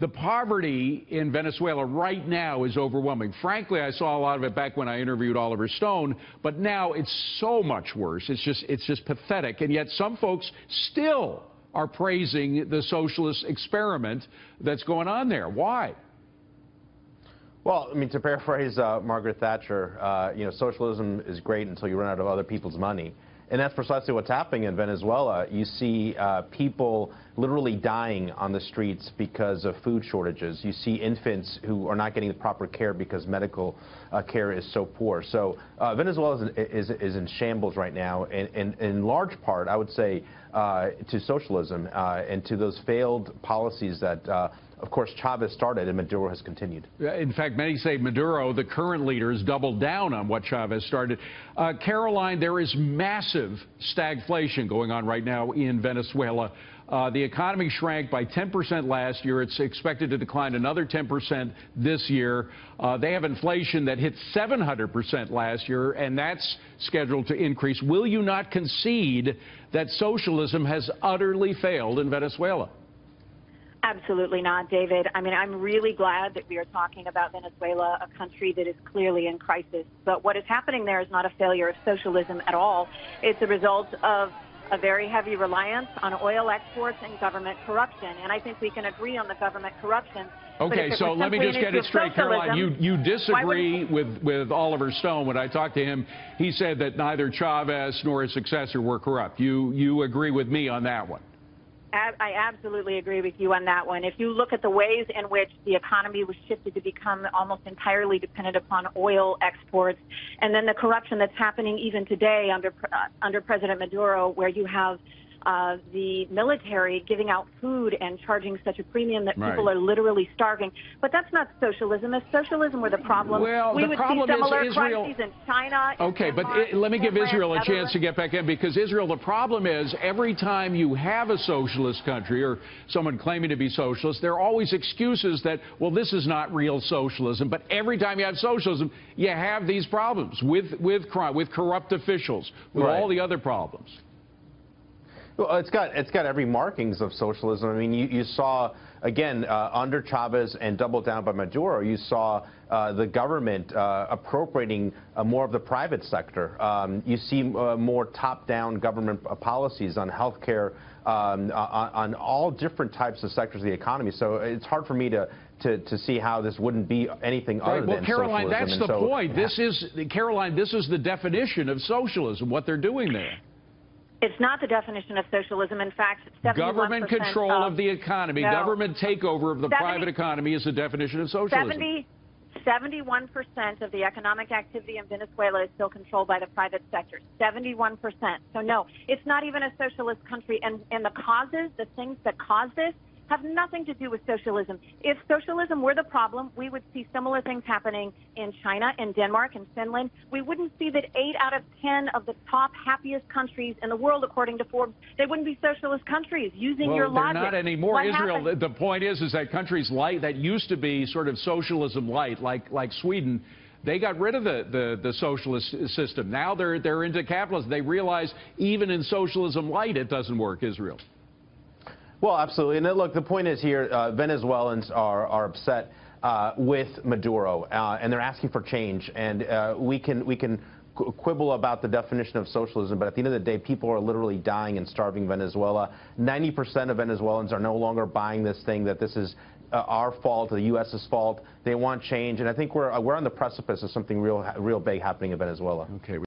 The poverty in Venezuela right now is overwhelming. Frankly, I saw a lot of it back when I interviewed Oliver Stone, but now it's so much worse. It's just pathetic. And yet some folks still are praising the socialist experiment that's going on there. Why? Well, I mean, to paraphrase Margaret Thatcher, socialism is great until you run out of other people's money. And that's precisely what's happening in Venezuela. You see people literally dying on the streets because of food shortages. You see infants who are not getting the proper care because medical care is so poor. So Venezuela is in shambles right now, and in large part, I would say, to socialism and to those failed policies that of course, Chavez started and Maduro has continued. In fact, many say Maduro, the current leader, has doubled down on what Chavez started. Caroline, there is massive stagflation going on right now in Venezuela. The economy shrank by 10% last year. It's expected to decline another 10% this year. They have inflation that hit 700% last year, and that's scheduled to increase. Will you not concede that socialism has utterly failed in Venezuela? Absolutely not, David. I mean, I'm really glad that we are talking about Venezuela, a country that is clearly in crisis. But what is happening there is not a failure of socialism at all. It's a result of a very heavy reliance on oil exports and government corruption. And I think we can agree on the government corruption. Okay, so let me just get it straight, Caroline. You disagree with Oliver Stone. When I talked to him, he said that neither Chavez nor his successor were corrupt. You agree with me on that one? I absolutely agree with you on that one. If you look at the ways in which the economy was shifted to become almost entirely dependent upon oil exports, and then the corruption that's happening even today under President Maduro, where you have the military giving out food and charging such a premium that people are literally starving. But that's not socialism. If socialism were the problem, we would see similar crises in China. Okay, but let me give Israel a chance to get back in, because Israel, the problem is every time you have a socialist country or someone claiming to be socialist, there are always excuses that, well, this is not real socialism. But every time you have socialism, you have these problems with crime, with corrupt officials, with all the other problems. Well, it's got every markings of socialism. I mean, you saw, again, under Chavez and doubled down by Maduro, you saw the government appropriating more of the private sector. You see more top-down government policies on health care, on all different types of sectors of the economy. So it's hard for me to see how this wouldn't be anything other than socialism. Well, Caroline, that's the point. Caroline, this is the definition of socialism, what they're doing there. It's not the definition of socialism. In fact, government control of the economy, government takeover of the private economy is the definition of socialism. 71% of the economic activity in Venezuela is still controlled by the private sector. 71%. So no, it's not even a socialist country. And the causes, the things that cause this, have nothing to do with socialism. If socialism were the problem, we would see similar things happening in China, in Denmark, in Finland. We wouldn't see that 8 out of 10 of the top happiest countries in the world, according to Forbes, they wouldn't be socialist countries, using your logic. Well, they're not anymore, Israel. The point is that countries that used to be sort of socialism light, like Sweden, they got rid of the socialist system. Now they're into capitalism. They realize even in socialism light, it doesn't work, Israel. Well, absolutely. And look, the point is here, Venezuelans are upset with Maduro, and they're asking for change. And we can quibble about the definition of socialism, but at the end of the day, people are literally dying and starving Venezuela. 90% of Venezuelans are no longer buying this thing that this is our fault, the U.S.'s fault. They want change, and I think we're on the precipice of something real big happening in Venezuela. Okay.